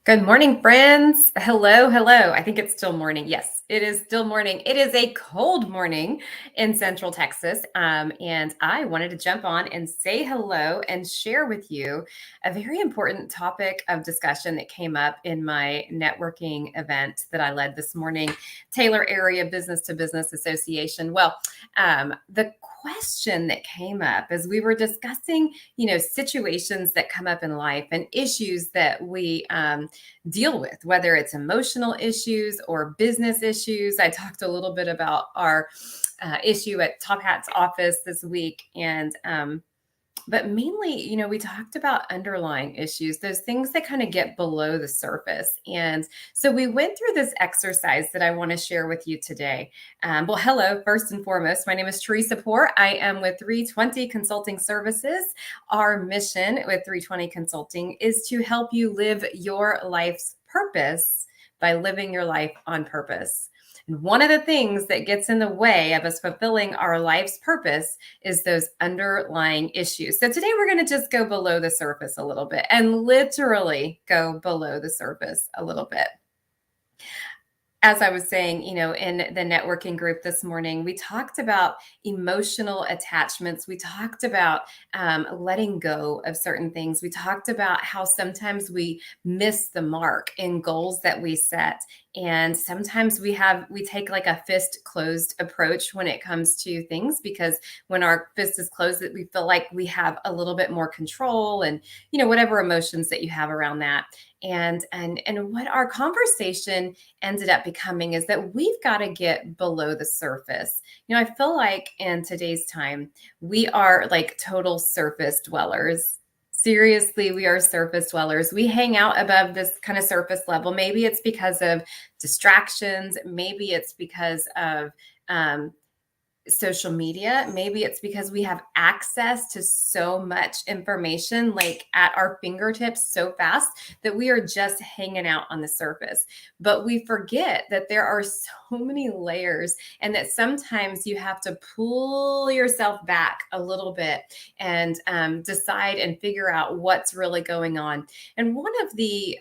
Good morning, friends. Hello, hello. I think it's still morning. Yes, it is still morning. It is a cold morning in Central Texas. And I wanted to jump on and say hello and share with you a very important topic of discussion that came up in my networking event that I led this morning, Taylor Area Business to Business Association. The question that came up as we were discussing, situations that come up in life and issues that we deal with, whether it's emotional issues or business issues. I talked a little bit about our issue at Top Hat's office this week, but mainly, we talked about underlying issues, those things that kind of get below the surface. And so we went through this exercise that I want to share with you today. Hello, first and foremost, my name is Teresa Poor. I am with 320 Consulting Services. Our mission with 320 Consulting is to help you live your life's purpose by living your life on purpose. And one of the things that gets in the way of us fulfilling our life's purpose is those underlying issues. So today we're going to just go below the surface a little bit and literally go below the surface a little bit. As I was saying, in the networking group this morning, we talked about emotional attachments. We talked about letting go of certain things. We talked about how sometimes we miss the mark in goals that we set. And sometimes we take like a fist closed approach when it comes to things, because when our fist is closed, we feel like we have a little bit more control and, whatever emotions that you have around that. And what our conversation ended up becoming is that we've got to get below the surface. I feel like in today's time, we are like total surface dwellers. Seriously, we are surface dwellers. We hang out above this kind of surface level. Maybe it's because of distractions. Maybe it's because of social media. Maybe it's because we have access to so much information like at our fingertips so fast that we are just hanging out on the surface. But we forget that there are so many layers, and that sometimes you have to pull yourself back a little bit and decide and figure out what's really going on. And one of the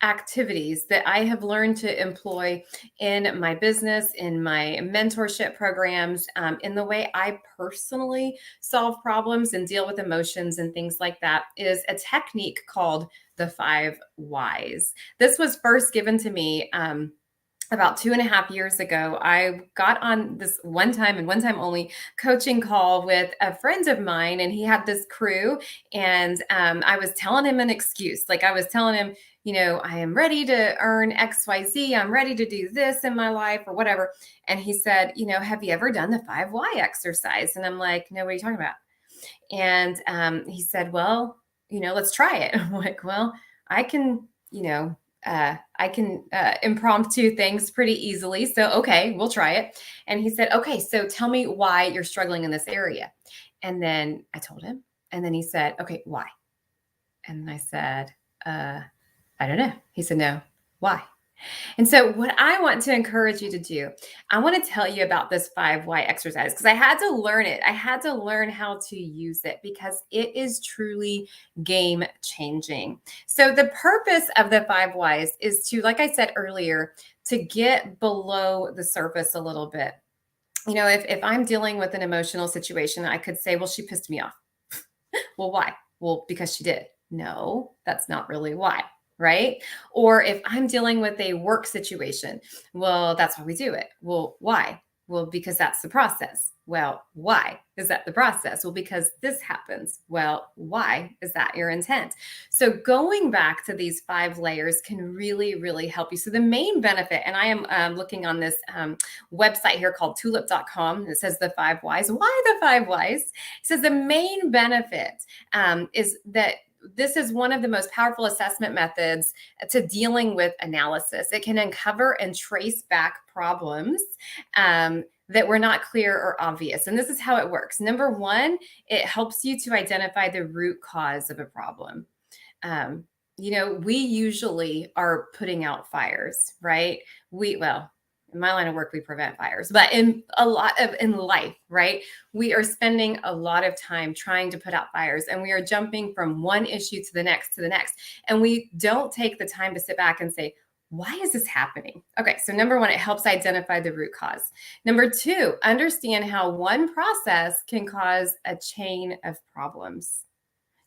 activities that I have learned to employ in my business, in my mentorship programs, in the way I personally solve problems and deal with emotions and things like that, is a technique called the 5 whys. This was first given to me about 2.5 years ago. I got on this one time and one time only coaching call with a friend of mine, and he had this crew. And I was telling him an excuse. Like I was telling him, I am ready to earn XYZ. I'm ready to do this in my life or whatever. And he said, have you ever done the 5 why exercise? And I'm like, no, what are you talking about? And he said, well, let's try it. I'm like, well, I can, impromptu things pretty easily. So, okay, we'll try it. And he said, okay, so tell me why you're struggling in this area. And then I told him. And then he said, okay, why? And I said, I don't know. He said, no, why? And so, what I want to encourage you to do, I want to tell you about this 5 why exercise, because I had to learn it. I had to learn how to use it because it is truly game changing. So, the purpose of the 5 whys is to, like I said earlier, to get below the surface a little bit. If I'm dealing with an emotional situation, I could say, well, she pissed me off. Well, why? Well, because she did. No, that's not really why. Right. Or if I'm dealing with a work situation, well, that's why we do it. Well, why? Well, because that's the process. Well, why is that the process? Well, because this happens. Well, why is that your intent? So going back to these 5 layers can really, really help you. So the main benefit, and I am looking on this website here called tulip.com. It says the 5 whys. Why the 5 whys? It says the main benefit is that this is one of the most powerful assessment methods to dealing with analysis. It can uncover and trace back problems that were not clear or obvious. And this is how it works. Number one, it helps you to identify the root cause of a problem. We usually are putting out fires, right? in my line of work, we prevent fires, but in life, right? We are spending a lot of time trying to put out fires, and we are jumping from one issue to the next to the next. And we don't take the time to sit back and say, why is this happening? Okay, so number one, it helps identify the root cause. Number two, understand how one process can cause a chain of problems.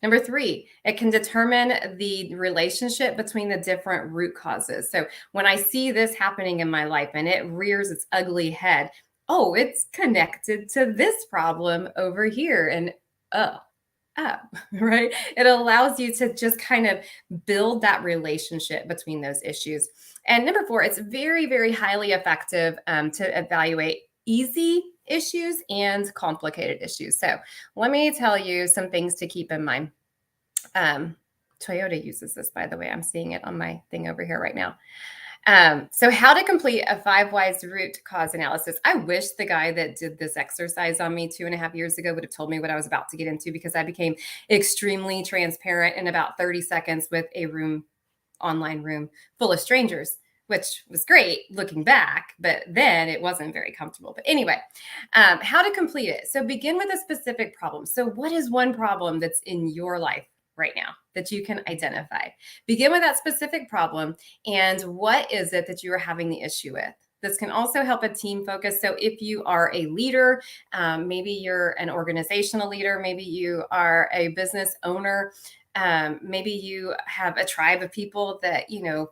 Number three, it can determine the relationship between the different root causes. So when I see this happening in my life and it rears its ugly head, oh, it's connected to this problem over here. And up, right? It allows you to just kind of build that relationship between those issues. And number four, it's very, very highly effective to evaluate easy issues and complicated issues. So let me tell you some things to keep in mind. Toyota uses this, by the way. I'm seeing it on my thing over here right now. So how to complete a 5 whys root cause analysis. I wish the guy that did this exercise on me 2.5 years ago would have told me what I was about to get into, because I became extremely transparent in about 30 seconds with a online room full of strangers, which was great looking back, but then it wasn't very comfortable. But anyway, how to complete it. So begin with a specific problem. So what is one problem that's in your life right now that you can identify? Begin with that specific problem, and what is it that you are having the issue with? This can also help a team focus. So if you are a leader, maybe you're an organizational leader, maybe you are a business owner, maybe you have a tribe of people that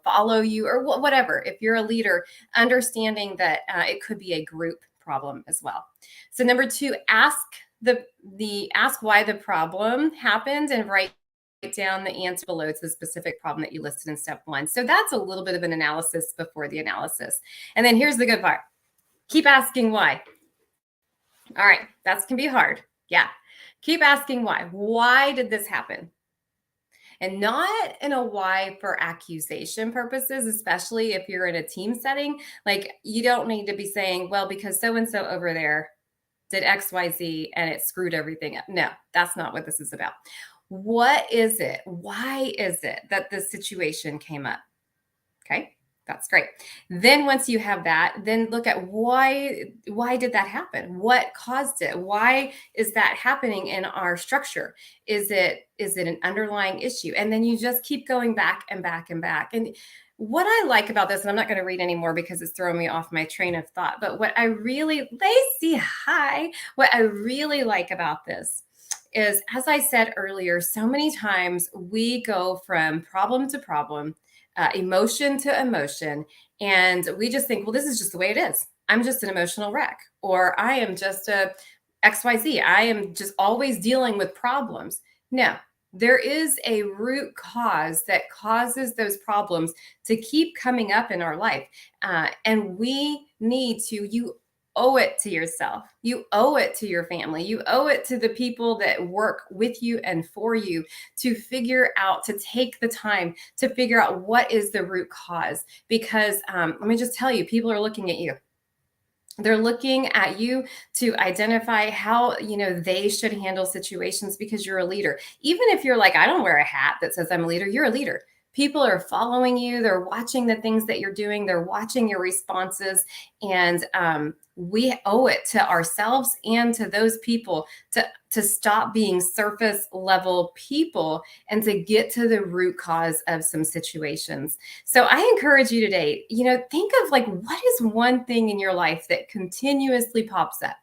follow you, or whatever. If you're a leader, understanding that it could be a group problem as well. So number two, ask ask why the problem happened, and write down the answer below to the specific problem that you listed in step one. So that's a little bit of an analysis before the analysis. And then here's the good part. Keep asking why. All right, that can be hard. Yeah. Keep asking why. Why did this happen? And not in a why for accusation purposes, especially if you're in a team setting. Like, you don't need to be saying, well, because so-and-so over there did XYZ and it screwed everything up. No, that's not what this is about. What is it? Why is it that this situation came up? Okay, that's great. Then once you have that, then look at why did that happen? What caused it? Why is that happening in our structure? Is it an underlying issue? And then you just keep going back and back and back. And what I like about this, and I'm not going to read anymore because it's throwing me off my train of thought, but what I really like about this is, as I said earlier, so many times we go from problem to problem, emotion to emotion, and we just think, well, this is just the way it is. I'm just an emotional wreck, or I am just a XYZ. I am just always dealing with problems. No, there is a root cause that causes those problems to keep coming up in our life. And we need to, you owe it to yourself. You owe it to your family. You owe it to the people that work with you and for you to figure out, to take the time to figure out what is the root cause. Because let me just tell you, people are looking at you. They're looking at you to identify how, they should handle situations, because you're a leader. Even if you're like, I don't wear a hat that says I'm a leader, you're a leader. People are following you. They're watching the things that you're doing. They're watching your responses. And we owe it to ourselves and to those people to stop being surface level people and to get to the root cause of some situations. So I encourage you today, think of like, what is one thing in your life that continuously pops up?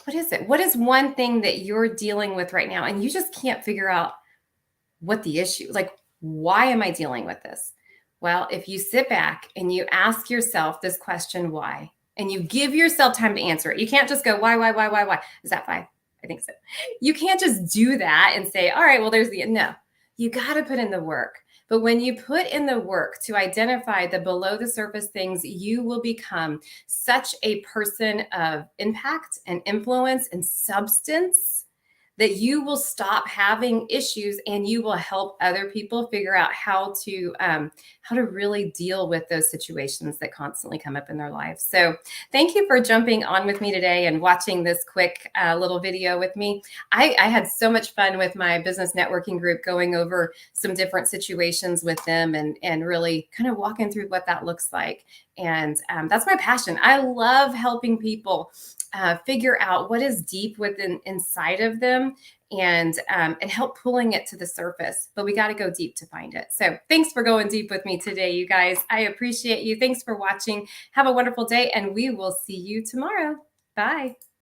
What is it? What is one thing that you're dealing with right now and you just can't figure out what the issue, like, why am I dealing with this? Well, if you sit back and you ask yourself this question, why, and you give yourself time to answer it. You can't just go, why? Is that 5? I think so. You can't just do that and say, all right, well, no, you got to put in the work. But when you put in the work to identify the below the surface things, you will become such a person of impact and influence and substance that you will stop having issues and you will help other people figure out how to really deal with those situations that constantly come up in their lives. So thank you for jumping on with me today and watching this quick little video with me. I had so much fun with my business networking group, going over some different situations with them and really kind of walking through what that looks like. And that's my passion. I love helping people figure out what is deep within inside of them and help pulling it to the surface. But we got to go deep to find it. So thanks for going deep with me today, you guys. I appreciate you. Thanks for watching. Have a wonderful day, and we will see you tomorrow. Bye.